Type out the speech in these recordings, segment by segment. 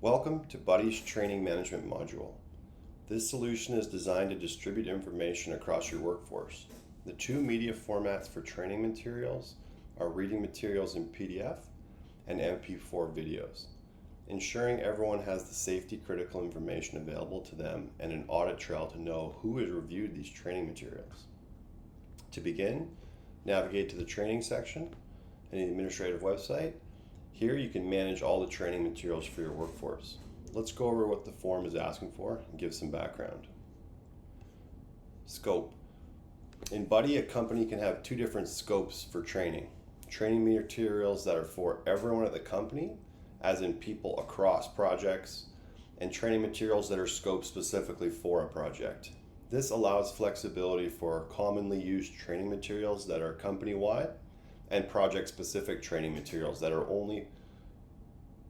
Welcome to Budee's Training Management module. This solution is designed to distribute information across your workforce. The two media formats for training materials are reading materials in PDF and MP4 videos, ensuring everyone has the safety critical information available to them and an audit trail to know who has reviewed these training materials. To begin, navigate to the training section in the administrative website. Here you can manage all the training materials for your workforce. Let's go over what the form is asking for and give some background. Scope. In Budee, a company can have two different scopes for training. Training materials that are for everyone at the company, as in people across projects, and training materials that are scoped specifically for a project. This allows flexibility for commonly used training materials that are company-wide and project-specific training materials that are only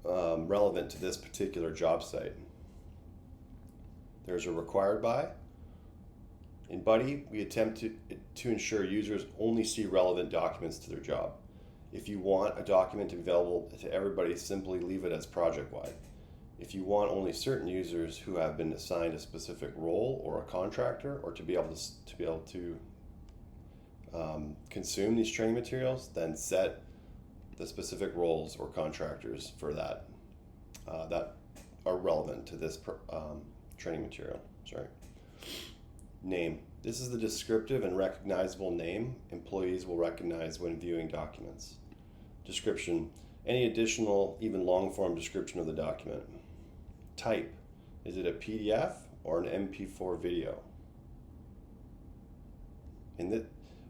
relevant to this particular job site. There's a required by. In Budee, we attempt to ensure users only see relevant documents to their job. If you want a document to be available to everybody, simply leave it as project-wide. If you want only certain users who have been assigned a specific role or a contractor, or to be able to consume these training materials, then set the specific roles or contractors for that are relevant to this training material. Name. This is the descriptive and recognizable name employees will recognize when viewing documents. Description. Any additional, even long form description of the document. Type. Is it a PDF or an MP4 video?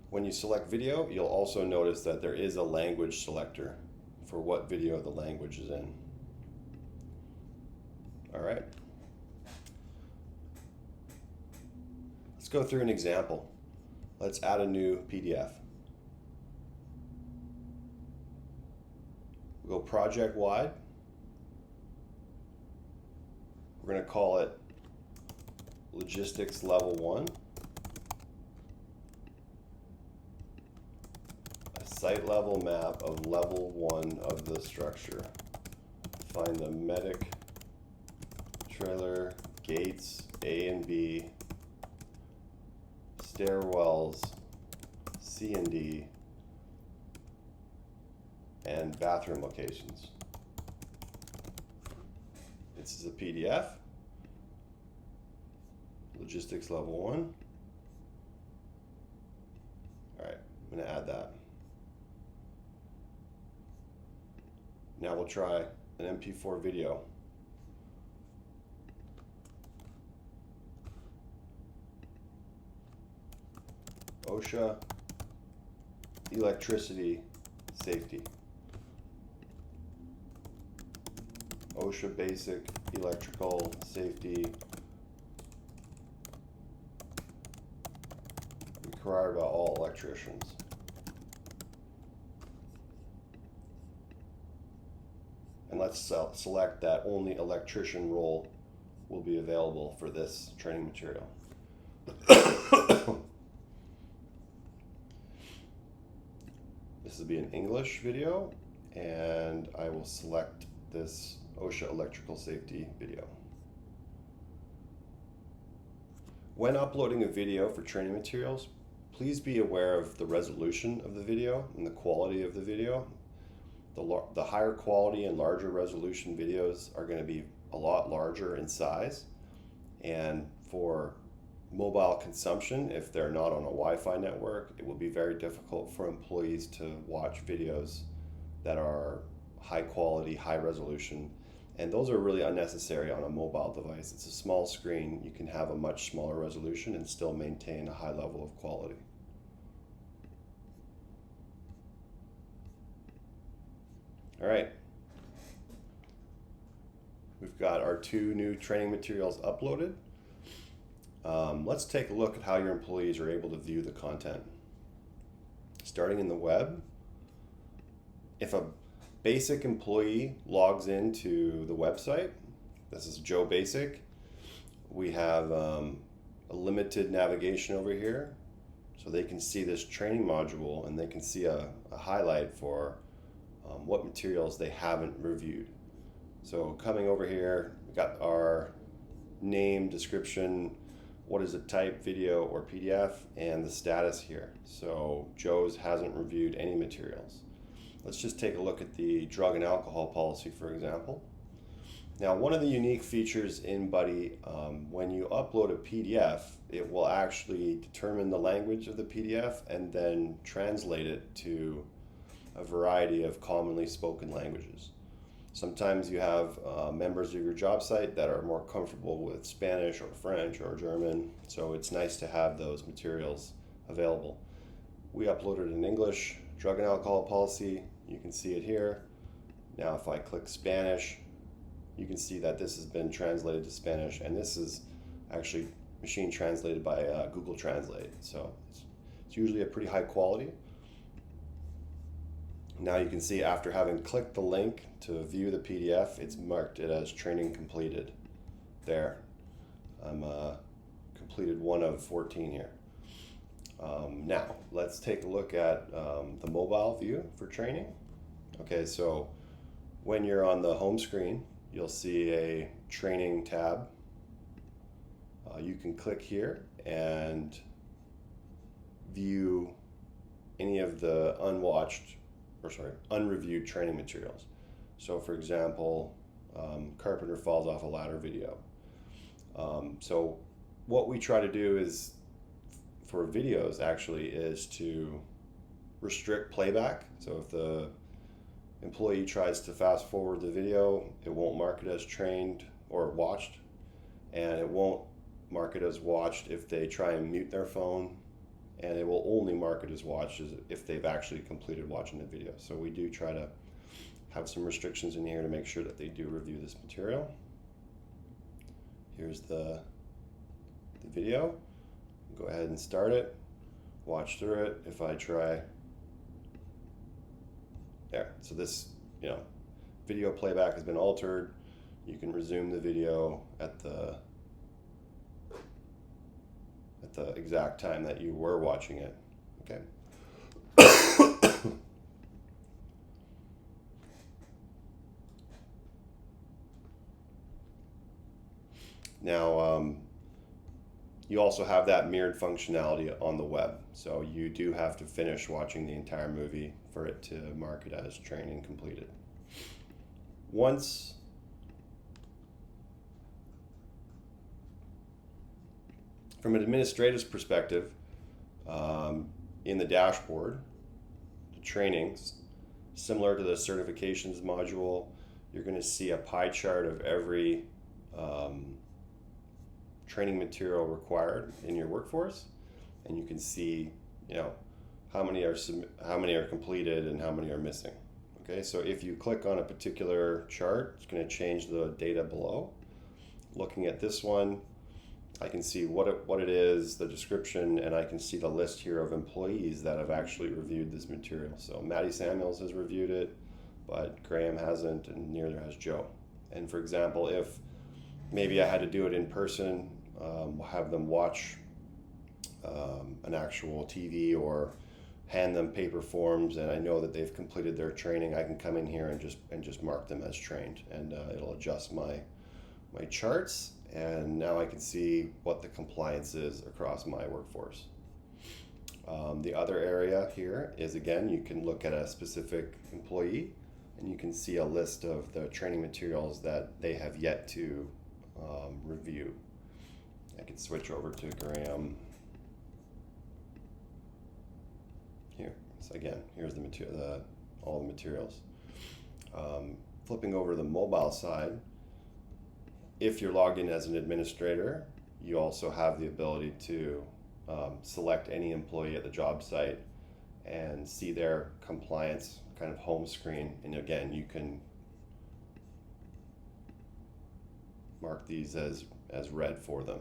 When you select video, you'll also notice that there is a language selector for what video the language is in. All right. Let's go through an example. Let's add a new PDF. We'll go project wide. We're going to call it logistics level 1. Site level map of level 1 of the structure. Find the medic, trailer, gates, A and B, stairwells, C and D, and bathroom locations. This is a PDF, logistics level 1. All right, I'm going to add that. Now we'll try an MP4 video. OSHA, electricity, safety. OSHA basic, electrical, safety. Required by all electricians. And let's select that only electrician role will be available for this training material. This will be an English video, and I will select this OSHA electrical safety video. When uploading a video for training materials, please be aware of the resolution of the video and the quality of the video. The higher quality and larger resolution videos are going to be a lot larger in size, and for mobile consumption, if they're not on a Wi-Fi network, it will be very difficult for employees to watch videos that are high quality, high resolution, and those are really unnecessary on a mobile device. It's a small screen. You can have a much smaller resolution and still maintain a high level of quality. All right, we've got our two new training materials uploaded. Let's take a look at how your employees are able to view the content. Starting in the web, if a basic employee logs into the website, this is Joe Basic, we have a limited navigation over here, so they can see this training module and they can see a highlight for what materials they haven't reviewed. So coming over here, we got our name, description, what is it type, video or PDF, and the status here. So Joe's hasn't reviewed any materials. Let's just take a look at the drug and alcohol policy, for example. Now, one of the unique features in Budee, when you upload a PDF, it will actually determine the language of the PDF and then translate it to a variety of commonly spoken languages. Sometimes you have members of your job site that are more comfortable with Spanish or French or German, so it's nice to have those materials available. We uploaded an English drug and alcohol policy. You can see it here. Now if I click Spanish, you can see that this has been translated to Spanish, and this is actually machine translated by Google Translate, so it's usually a pretty high quality. Now you can see after having clicked the link to view the PDF, it's marked it as training completed. There, I'm completed 1 of 14 here. Now let's take a look at the mobile view for training. Okay, so when you're on the home screen, you'll see a training tab. You can click here and view any of the unreviewed training materials. So for example, carpenter falls off a ladder video. So what we try to do is, for videos actually, is to restrict playback. So if the employee tries to fast forward the video, it won't mark it as trained or watched, and it won't mark it as watched if they try and mute their phone, and it will only mark it as watched if they've actually completed watching the video. So we do try to have some restrictions in here to make sure that they do review this material. Here's the video. Go ahead and start it, watch through it. If I try, there, so this, video playback has been altered. You can resume the video at the exact time that you were watching it. Okay. Now, you also have that mirrored functionality on the web. So you do have to finish watching the entire movie for it to mark it as training completed. Once from an administrator's perspective, in the dashboard, the trainings, similar to the certifications module, you're going to see a pie chart of every training material required in your workforce, and you can see, how many are completed and how many are missing. Okay, so if you click on a particular chart, it's going to change the data below. Looking at this one, I can see what it is, the description, and I can see the list here of employees that have actually reviewed this material. So Maddie Samuels has reviewed it, but Graham hasn't, and neither has Joe. And for example, if maybe I had to do it in person, have them watch an actual TV or hand them paper forms, and I know that they've completed their training, I can come in here and just mark them as trained, and it'll adjust my charts, and now I can see what the compliance is across my workforce. The other area here is, again, you can look at a specific employee and you can see a list of the training materials that they have yet to review. I can switch over to Graham. Here, so again, here's the material, all the materials. Flipping over to the mobile side, if you're logged in as an administrator, you also have the ability to select any employee at the job site and see their compliance kind of home screen. And again, you can mark these as red for them,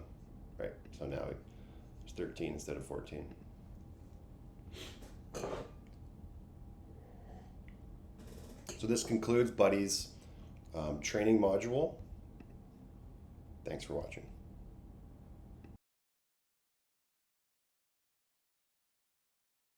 right? So now it's 13 instead of 14. So this concludes Budee's training module. Thanks for watching.